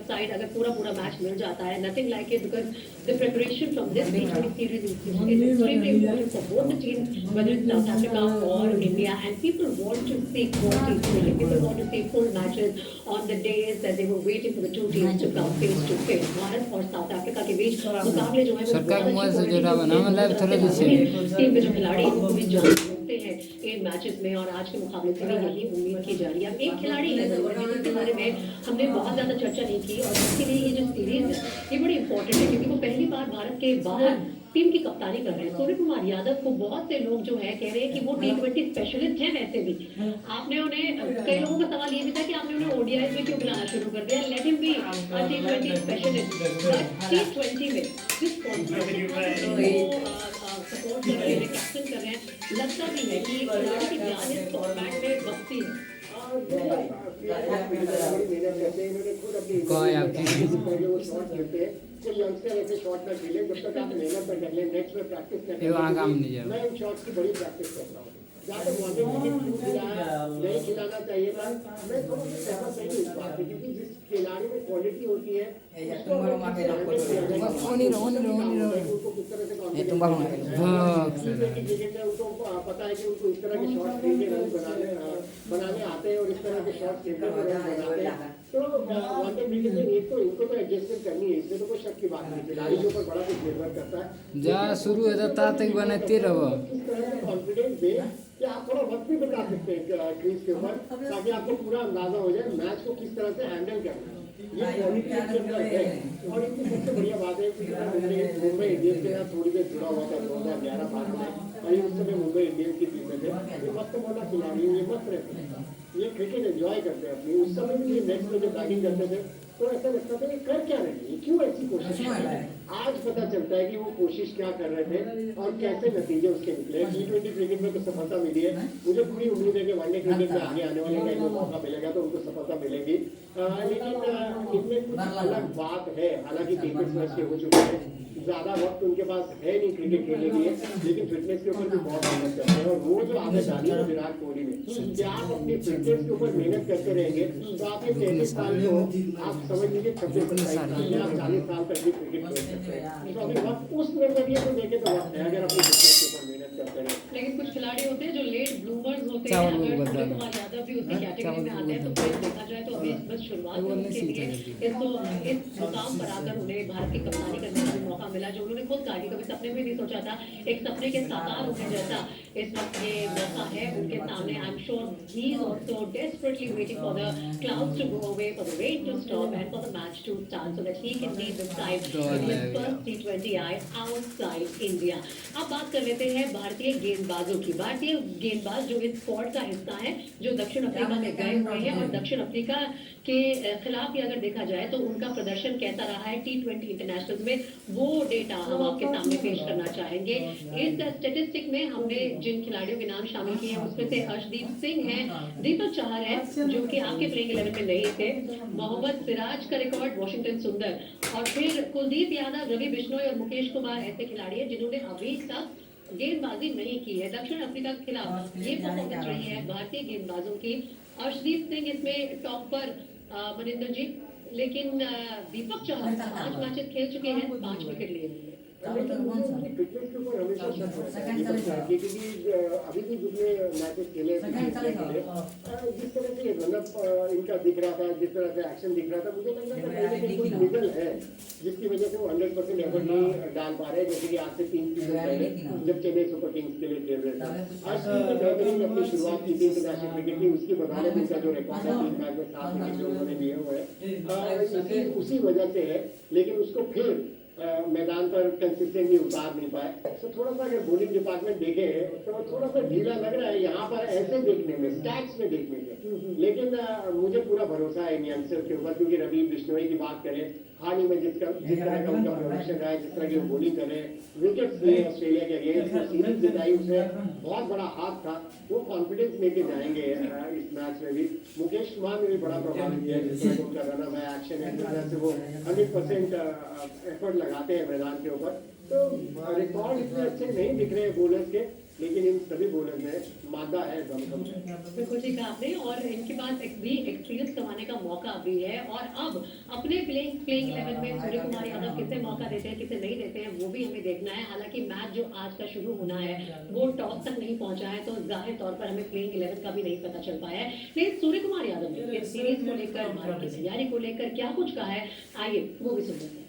Side अगर पूरा match मिल जाता है, nothing like it, because the preparation from this T20 series is extremely important for both the teams, whether it's South Africa or India, and people want to see quality cricket. People want to see full matches on the days that they were waiting for the two teams to come face to face. Bharat और south Africa के बीच मुकाबले जो है वो सरकार बहुत mobile से अच्छी जोड़ा बना, मैं लाइव थोड़ा दी टीम के जो खिलाड़ी हैं वो भी जान सकते हैं इन मैचेस में, और आज के मुकाबले से भी यही उम्मीद की जा रही है। अब एक खिलाड़ी है जिसके बारे में हमने बहुत ज्यादा चर्चा नहीं की, और इसके लिए ये जो सीरीज है ये बड़ी इंपॉर्टेंट है, क्योंकि वो पहली बार भारत के बाहर टीम की कप्तानी कर रहे हैं। सूर्य कुमार यादव को बहुत से लोग जो है कह रहे हैं कि वो T20 स्पेशलिस्ट हैं। वैसे भी आपने उन्हें, कई लोगों का सवाल ये भी था कि आपने उन्हें ODI में क्यों बुलाना शुरू कर दिया। Let him be a T20 specialist, but T20 में जिस सपोर्ट कर रहे हैं, कैप्टन कर रहे हैं, लगता भी है कि खिलाड़ी की जान इस फॉर्मेट में बसती है। कौन है आपकी कोई यंगस्टर ऐसे शॉट ना खेले जब तक आप मेहनत न कर लें, नेक्स्ट में प्रैक्टिस न ये वहाँ काम नहीं है। मैं इन शॉट्स की बड़ी प्रैक्टिस करता हूँ। जहाँ तक वादे नहीं खिलाना चाहिए था, मैं थोड़ा सा सहमत नहीं हूँ इस बात से, क्योंकि जिस खिलाड़ी में क्वालिटी होती है उसको किस तरह से क्रिकेट में उनको पता है कि उनको इस तरह के शॉट खेल के रन बनाने आते हैं और इस तरह के शॉट खेलते हुए रन बनाते हैं। तो वनडे क्रिकेट में एक तो इनको तो एडजस्टमेंट करनी है, इसमें तो कोई शक की बात नहीं। खिलाड़ी के ऊपर बड़ा कुछ निर्भर करता है। जहाँ शुरू है ता तक बनते रहो। किस तरह से कॉन्फिडेंस दे कि आप थोड़ा वक्त भी बता सकते हैं क्रीज के ऊपर, ताकि आपको पूरा अंदाजा हो जाए मैच को किस तरह से हैंडल करना है। ये क्वालिटी के अंदर है, और इनकी सबसे बढ़िया बात है कि मुंबई इंडियंस के साथ थोड़ी देर जुड़ा हुआ था 2011-12 में, और उस समय मुंबई इंडियंस की टीम में थे। ये मस्त वाला खिलाड़ी, ये मस्त रहते हैं, ये क्रिकेट एंजॉय करते हैं अपनी। उस समय भी ये नेक्स्ट में जब बैटिंग करते थे तो ऐसा लगता था कि कर क्या रहे हैं, क्यों ऐसी कोशिश कर रहे हैं। आज पता चलता है कि वो कोशिश क्या कर रहे थे और कैसे नतीजे उसके निकले। T20 क्रिकेट में तो सफलता मिली है, मुझे पूरी उम्मीद है कि वनडे क्रिकेट में आगे आने वाले टाइम में मौका मिलेगा तो उनको सफलता मिलेगी। लेकिन इनमें कुछ अलग बात है, हालांकि 33 वर्ष के हो चुके हैं, ज्यादा वक्त उनके पास है नहीं क्रिकेट खेलने के लिए, लेकिन फिटनेस के ऊपर भी बहुत मेहनत करते हैं। और वो जो आदत डाली है विराट कोहली ने कि आप अपनी फिटनेस के ऊपर मेहनत करते रहेंगे तो आप ये 33 साल को आप समझ लीजिए 26-27 साल में आप 40 साल तक भी क्रिकेट खेल सकते हैं। तो अभी वक्त उस नजरिए को देखे तो वक्त है, अगर अपनी फिटनेस के ऊपर मेहनत करते हैं। लेकिन कुछ खिलाड़ी होते हैं जो लेट ब्लूमर्स होते हैं, अगर सूर्य कुमार यादव भी उसी कैटेगरी में आते हैं तो फिर देखा जाए तो अभी बस शुरुआत है उनके लिए। इस मुकाम पर आकर उन्हें भारत की कप्तानी करने का भी मौका मिला, जो उन्होंने खुद कहा कि कभी सपने में नहीं सोचा था, एक सपने के साकार होने जैसा इस वक्त ये मौका है उनके सामने। I am sure he is also desperately waiting for the clouds to go away, for the rain to stop and for the match to start so that he can lead this side in his first T20 outside India. अब बात कर लेते हैं भारतीय गेंदबाजों की। भारतीय गेंदबाज जो इस स्क्वाड का हिस्सा है, जो दक्षिण अफ्रीका में गए हुए हैं, और दक्षिण अफ्रीका के खिलाफ भी अगर देखा जाए तो उनका प्रदर्शन कैसा रहा है T20 इंटरनेशनल में, वो डेटा हम आपके सामने पेश करना चाहेंगे। इस स्टैटिस्टिक में हमने जिन खिलाड़ियों के नाम शामिल किए हैं उसमें से अर्शदीप सिंह है, दीपक चहर है जो कि आपके प्लेइंग 11 में नहीं थे, मोहम्मद सिराज का रिकॉर्ड, वाशिंगटन सुंदर, और फिर कुलदीप यादव, रवि बिश्नोई और मुकेश कुमार ऐसे खिलाड़ी हैं जिन्होंने अभी तक गेंदबाजी नहीं की है। दक्षिण अफ्रीका के खिलाफ ये परफॉर्मेंस रही है भारतीय गेंदबाजों की। अर्शदीप सिंह इसमें टॉप पर, मनिंदर जी, लेकिन दीपक चहर 5 मैचेस खेल चुके हैं, 5 विकेट लिए हुए हैं। फिटनेस के ऊपर हमेशा शक रहता है, क्योंकि अभी भी जितने मैचेस खेले जिस तरह से रनअप इनका दिख रहा था, जिस तरह से एक्शन दिख रहा था, मुझे लग रहा था कि कोई निगल है जिसकी वजह से वो 100% एफर्ट नहीं डाल पा रहे। जैसे कि आज से 3 सीजन पहले जब चेन्नई सुपर किंग्स के लिए खेल रहे थे, आज बेहतरीन अपनी शुरुआत की थी इंटरनेशनल क्रिकेट की, उसकी बदौलत उनका जो रिकॉर्ड है 3 मैच में 7 विकेट जो उन्होंने लिए हुए हैं उसी वजह से है। लेकिन उसको फिर मैदान पर कंसिस्टेंटली उतार नहीं पाए, तो थोड़ा सा अगर बॉलिंग डिपार्टमेंट देखे तो थोड़ा सा ढीला लग रहा है यहाँ पर ऐसे देखने में, स्टैट्स में देखने में। लेकिन मुझे पूरा भरोसा है इन यंगस्टर के ऊपर, क्योंकि रवि बिश्नोई की बात करें, हाल ही में जिस तरह का उनका प्रोडक्शन रहा है, जिस तरह की वो बॉलिंग करे, विकेट लिए ऑस्ट्रेलिया के अगेंस्ट, सीरीज जिताई, उसमें बहुत बड़ा हाथ था, वो कॉन्फिडेंस लेके जाएंगे इस मैच में भी। मुकेश कुमार ने भी बड़ा प्रभावित किया, जिस तरह उनका रन है, एक्शन है, जिस तरह से वो 100% एफर्ट लगाते हैं मैदान के ऊपर। तो रिकॉर्ड इतने अच्छे नहीं दिख रहे हैं बॉलर्स के, लेकिन इन सभी बॉलर में मादा है, दमखम है। बिल्कुल ठीक है आपने, और इनके पास भी एक्सपीरियंस कमाने का मौका भी है। और अब अपने प्लेइंग 11 में सूर्य कुमार यादव किसे मौका देते हैं किसे नहीं देते हैं वो भी हमें देखना है। हालांकि मैच जो आज का शुरू होना है वो टॉस तक नहीं पहुंचा है, तो जाहिर तौर पर हमें प्लेइंग 11 का भी नहीं पता चल पाया है। लेकिन सूर्य कुमार यादव ने इस सीरीज को लेकर, भारत की तैयारी को लेकर क्या कुछ कहा है, आइए वो भी सुन लेते हैं।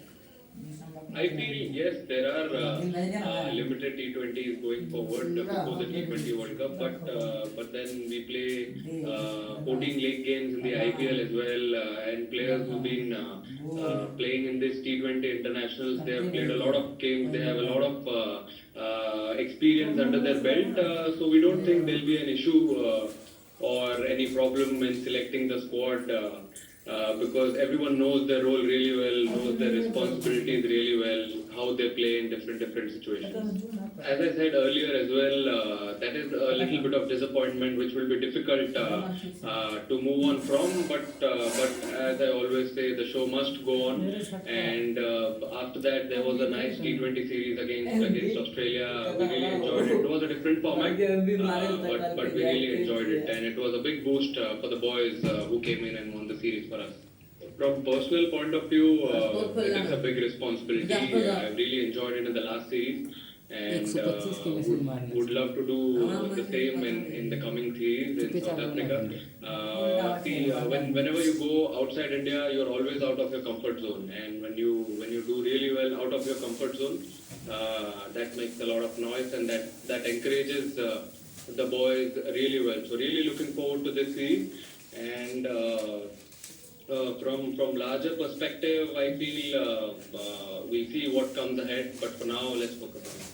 I feel yes, there are limited T20s going forward before the T20 World Cup, but then we play 14 league games in the IPL as well, and players who've been playing in this T20 internationals, they have played a lot of games, they have a lot of experience under their belt, so we don't think there'll be an issue or any problem in selecting the squad. Because everyone knows their role really well, knows their responsibilities really well, how they play in different situations. As I said earlier as well, that is a little bit of disappointment which will be difficult to move on from, but as I always say, the show must go on, and after that there was a nice T20 series against Australia. We really enjoyed it. It was a different format, but we really enjoyed it, and it was a big boost for the boys who came in and won the series for us. From personal point of view, it is a big responsibility. I've really enjoyed it in the last series, and 125 के message मारने would love to do the same in the coming series in South Africa. Whenever you go outside India, you're always out of your comfort zone, and when you do really well out of your comfort zone, that makes a lot of noise, and that encourages the boys really well. So really looking forward to this series, and from larger perspective, I feel we'll see what comes ahead. But for now, let's focus on it.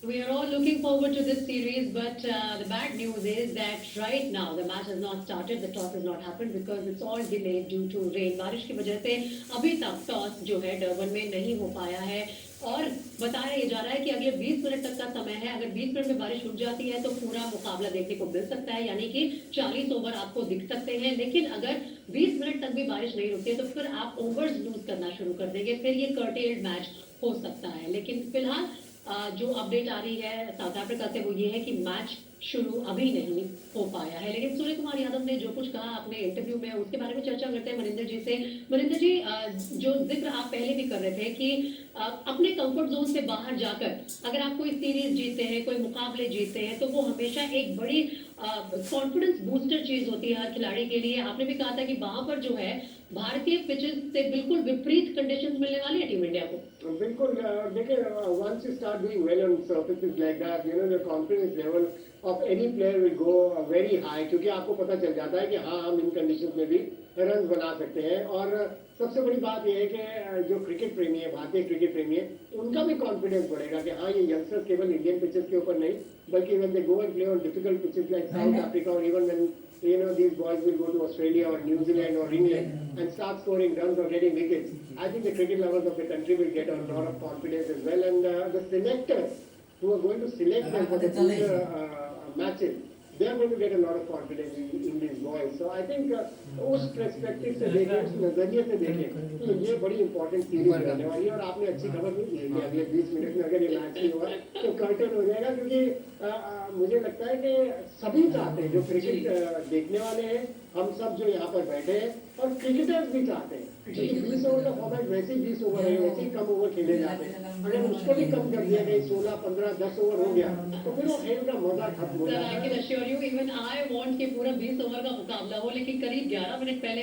We are all looking forward to this series, but the bad news is that right now the match has not started, the toss has not happened because it's all delayed due to rain. बारिश की वजह से अभी तक toss जो है Durban में नहीं हो पाया है, और बताया ये जा रहा है कि अगले 20 मिनट तक का समय है। अगर 20 मिनट में बारिश रुक जाती है तो पूरा मुकाबला देखने को मिल सकता है, यानी कि 40 ओवर आपको दिख सकते हैं। लेकिन अगर 20 मिनट तक भी बारिश नहीं रुकती है तो फिर आप ओवर्स लूज करना शुरू कर देंगे, फिर ये कर्टेल्ड मैच हो सकता है। लेकिन फिलहाल जो अपडेट आ रही है साउथ अफ्रीका से वो ये है कि मैच शुरू अभी नहीं हो पाया है। लेकिन सूर्य कुमार यादव ने जो कुछ कहा अपने इंटरव्यू में, उसके बारे में चर्चा करते हैं मनिंदर जी से। मनिंदर जी, जो जिक्र आप पहले भी कर रहे थे कि अपने कंफर्ट जोन से बाहर जाकर अगर आप कोई सीरीज जीतते हैं, कोई मुकाबले जीतते हैं, तो वो हमेशा एक बड़ी कॉन्फिडेंस बूस्टर चीज होती है हर खिलाड़ी के लिए। आपने भी कहा था कि वहां पर जो है भारतीय पिचेस से बिल्कुल विपरीत कंडीशंस मिलने वाली है टीम इंडिया को। बिल्कुल, देखिए, once you start doing well on surfaces like that, you know, the confidence level of any player will go very high, क्योंकि आपको पता चल जाता है कि हाँ, हम इन कंडीशंस में भी रन बना सकते हैं। और सबसे बड़ी बात यह है कि जो क्रिकेट प्रेमी है, भारतीय क्रिकेट प्रेमी है, उनका भी कॉन्फिडेंस बढ़ेगा कि हाँ, ये यंगस्टर्स केवल इंडियन पिचेस के ऊपर नहीं, बल्कि when they go and play on difficult pitches like South Africa, or even when, you know, these boys will go to Australia or New Zealand or England and start scoring runs or getting wickets, I think the cricket lovers of the country will get a lot of confidence as well. And the selectors who are going to select them for the future matches, they are going to get a lot of confidence in these boys. So I think उस perspective से देखें, उस नजरिए से देखें, तो ये बड़ी important series रहने वाली है। और आपने अच्छी खबर दी है कि अगले 20 मिनट में अगर ये मैच नहीं हुआ तो कर्टन हो जाएगा, क्योंकि मुझे लगता है कि सभी चाहते हैं, जो क्रिकेट देखने वाले हैं, हम सब जो यहाँ पर बैठे हैं, और क्रिकेटर्स भी चाहते हैं, क्योंकि 20 ओवर का फॉर्मेट वैसे ही 20 ओवर है, वैसे ही कम ओवर खेले जाते हैं। अगर उसको भी कम कर दिया गया, 16, 15, 10 ओवर हो गया, तो फिर वो खेल का मजा खत्म हो Sir, जाता I है। can assure you, even I want कि पूरा 20 ओवर का मुकाबला हो, लेकिन करीब 11 मिनट पहले